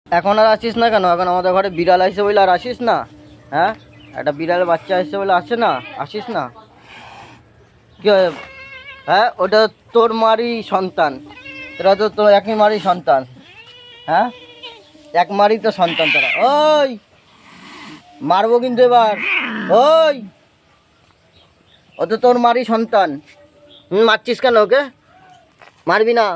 এখন আর আসিস না কেন? এখন আমাদের ঘরে বিড়াল আসছে বলে আর আসিস না? হ্যাঁ, একটা বিড়ালের বাচ্চা আসছে বলে আসে না, আসিস না? কি হয়? হ্যাঁ, ওটা তোর মারই সন্তান, তোরা তো তোর একই মারই সন্তান। হ্যাঁ, এক মারই তো সন্তান তোরা। ওই মারবো কিন্তু এবার। ওই, ও তো তোর মারই সন্তান, মারছিস কেন ওকে? মারবি না?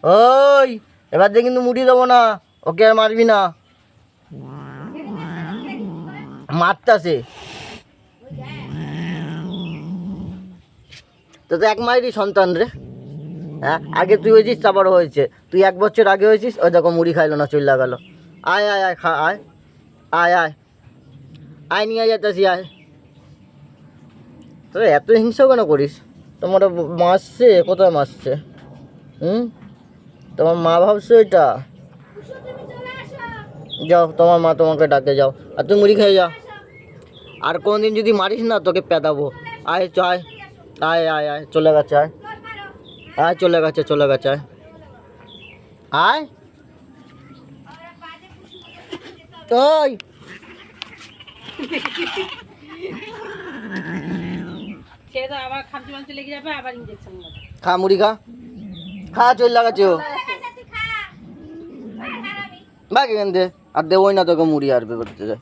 ওই, এবার দিয়ে কিন্তু মুড়ি দেবো না, ওকে আর মারবি না। মারতাছে তো, তো এক মায়েরই সন্তান রে। হ্যাঁ, আগে তুই হয়েছিস, তারপর হয়েছে। তুই 1 বছর আগে হয়েছিস, ওই দেখো মুড়ি খাইলো না, চলে গেল। আয় আয় আয়, খা, আয় আয় আয় আয়, নিয়ে যেতেছি, আয়। তোরা এত হিংসা কেন করিস? তোমার মারছে, কোথায় মারছে? হুম, তোমার মা ভাবছো এটা? যাও, তোমার মা তোমাকে ডাকে, যাও। আর তুই মুড়ি খেয়ে যা। আর কোনদিন যদি মারিস না, তোকে পেদাবো। আয় চ, আয় আয় আয় আয়, চলে গেছে, আয় আয়, চলে গেছে, চলে গেছে, আয় আয়। ওই, খা মুড়ি, খা খা, চলে লাগাচ্ছে ও। ভাগ এখান থেকে, আর দেবোই না তোকে মুড়ি, আর করতে যায়।